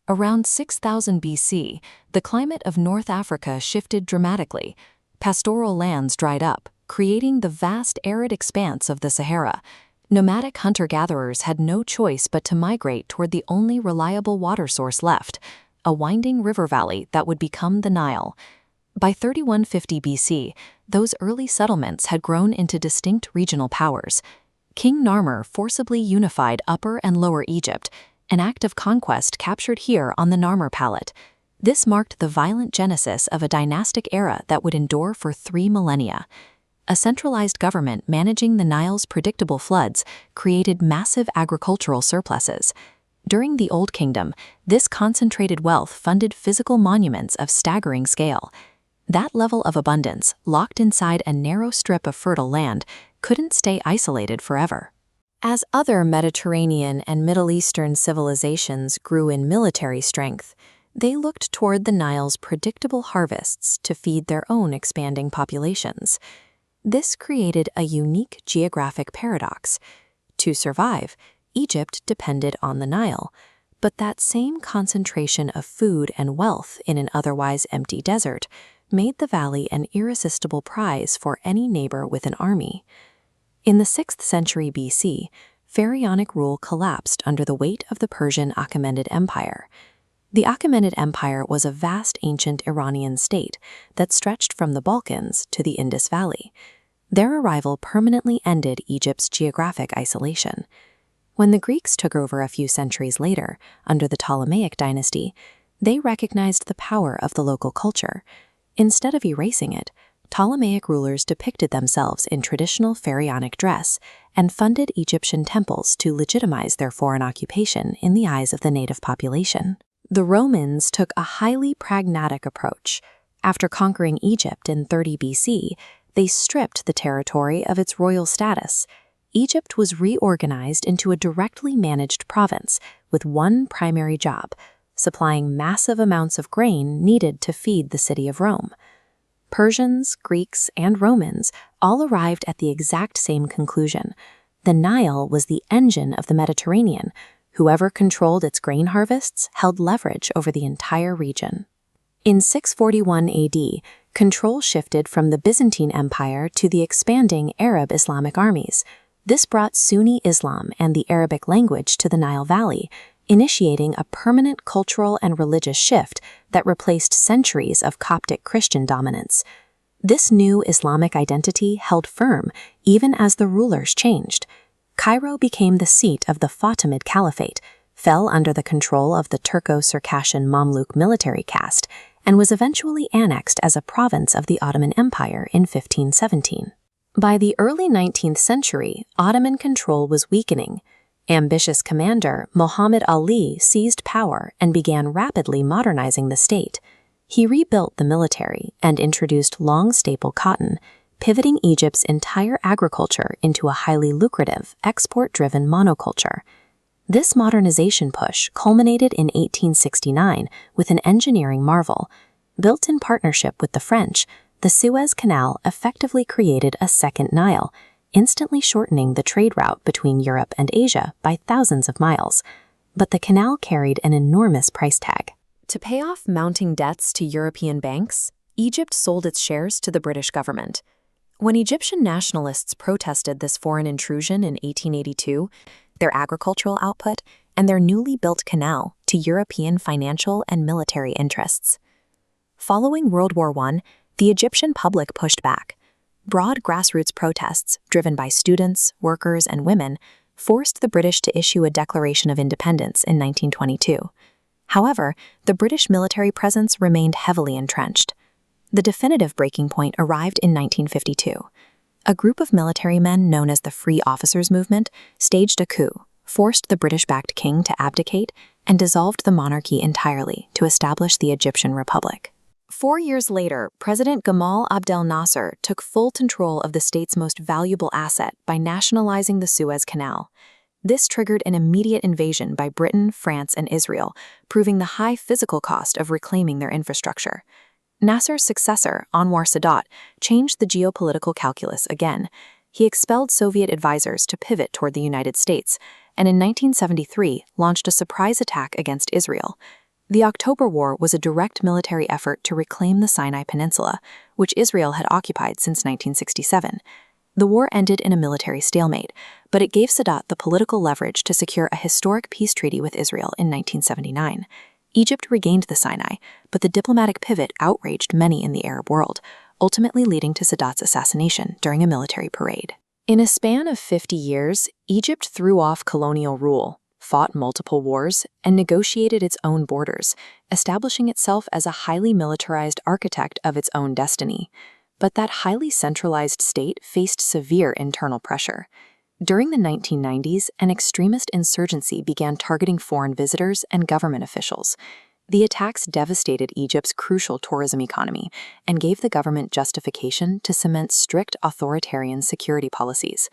Around 6000 BC, the climate of North Africa shifted dramatically. Pastoral lands dried up, creating the vast arid expanse of the Sahara. Nomadic hunter-gatherers had no choice but to migrate toward the only reliable water source left, a winding river valley that would become the Nile. By 3150 BC, those early settlements had grown into distinct regional powers. King Narmer forcibly unified Upper and Lower Egypt, an act of conquest captured here on the Narmer Palette. This marked the violent genesis of a dynastic era that would endure for 3 millennia. A centralized government managing the Nile's predictable floods created massive agricultural surpluses. During the Old Kingdom, this concentrated wealth funded physical monuments of staggering scale. That level of abundance, locked inside a narrow strip of fertile land, couldn't stay isolated forever. As other Mediterranean and Middle Eastern civilizations grew in military strength, they looked toward the Nile's predictable harvests to feed their own expanding populations. This created a unique geographic paradox. To survive, Egypt depended on the Nile, but that same concentration of food and wealth in an otherwise empty desert made the valley an irresistible prize for any neighbor with an army. In the 6th century BC, Pharaonic rule collapsed under the weight of the Persian Achaemenid Empire. The Achaemenid Empire was a vast ancient Iranian state that stretched from the Balkans to the Indus Valley. Their arrival permanently ended Egypt's geographic isolation. When the Greeks took over a few centuries later, under the Ptolemaic dynasty, they recognized the power of the local culture. Instead of erasing it, Ptolemaic rulers depicted themselves in traditional pharaonic dress and funded Egyptian temples to legitimize their foreign occupation in the eyes of the native population. The Romans took a highly pragmatic approach. After conquering Egypt in 30 BC, they stripped the territory of its royal status. Egypt was reorganized into a directly managed province with one primary job: supplying massive amounts of grain needed to feed the city of Rome. Persians, Greeks, and Romans all arrived at the exact same conclusion. The Nile was the engine of the Mediterranean. Whoever controlled its grain harvests held leverage over the entire region. In 641 AD, control shifted from the Byzantine Empire to the expanding Arab Islamic armies. This brought Sunni Islam and the Arabic language to the Nile Valley, initiating a permanent cultural and religious shift that replaced centuries of Coptic Christian dominance. This new Islamic identity held firm even as the rulers changed. Cairo became the seat of the Fatimid Caliphate, fell under the control of the Turco-Circassian Mamluk military caste, and was eventually annexed as a province of the Ottoman Empire in 1517. By the early 19th century, Ottoman control was weakening. Ambitious commander Muhammad Ali seized power and began rapidly modernizing the state. He rebuilt the military and introduced long staple cotton, pivoting Egypt's entire agriculture into a highly lucrative, export-driven monoculture. This modernization push culminated in 1869 with an engineering marvel. Built in partnership with the French, the Suez Canal effectively created a second Nile, instantly shortening the trade route between Europe and Asia by thousands of miles. But the canal carried an enormous price tag. To pay off mounting debts to European banks, Egypt sold its shares to the British government. When Egyptian nationalists protested this foreign intrusion in 1882, their agricultural output and their newly built canal to European financial and military interests. Following World War I, the Egyptian public pushed back. Broad grassroots protests, driven by students, workers, and women, forced the British to issue a Declaration of Independence in 1922. However, the British military presence remained heavily entrenched. The definitive breaking point arrived in 1952. A group of military men known as the Free Officers Movement staged a coup, forced the British-backed king to abdicate, and dissolved the monarchy entirely to establish the Egyptian Republic. 4 years later, President Gamal Abdel Nasser took full control of the state's most valuable asset by nationalizing the Suez Canal. This triggered an immediate invasion by Britain, France, and Israel, proving the high physical cost of reclaiming their infrastructure. Nasser's successor, Anwar Sadat, changed the geopolitical calculus again. He expelled Soviet advisors to pivot toward the United States, and in 1973 launched a surprise attack against Israel. The October War was a direct military effort to reclaim the Sinai Peninsula, which Israel had occupied since 1967. The war ended in a military stalemate, but it gave Sadat the political leverage to secure a historic peace treaty with Israel in 1979. Egypt regained the Sinai, but the diplomatic pivot outraged many in the Arab world, ultimately leading to Sadat's assassination during a military parade. In a span of 50 years, Egypt threw off colonial rule, fought multiple wars, and negotiated its own borders, establishing itself as a highly militarized architect of its own destiny. But that highly centralized state faced severe internal pressure. During the 1990s, an extremist insurgency began targeting foreign visitors and government officials. The attacks devastated Egypt's crucial tourism economy and gave the government justification to cement strict authoritarian security policies.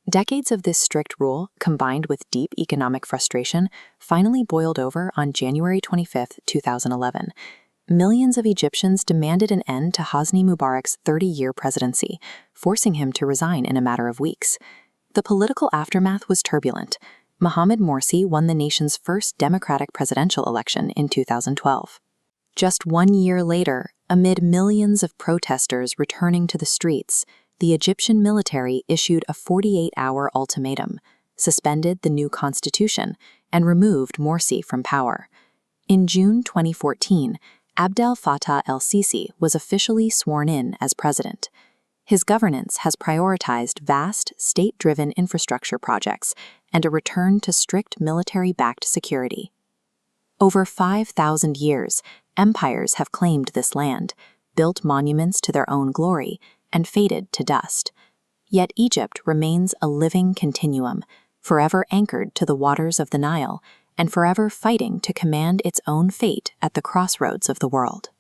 Decades of this strict rule, combined with deep economic frustration, finally boiled over on January 25, 2011. Millions of Egyptians demanded an end to Hosni Mubarak's 30-year presidency, forcing him to resign in a matter of weeks. The political aftermath was turbulent. Mohamed Morsi won the nation's first democratic presidential election in 2012. Just 1 year later, amid millions of protesters returning to the streets, the Egyptian military issued a 48-hour ultimatum, suspended the new constitution, and removed Morsi from power. In June 2014, Abdel Fattah el-Sisi was officially sworn in as president. His governance has prioritized vast, state-driven infrastructure projects and a return to strict military-backed security. Over 5,000 years, empires have claimed this land, built monuments to their own glory, and faded to dust. Yet Egypt remains a living continuum, forever anchored to the waters of the Nile, and forever fighting to command its own fate at the crossroads of the world.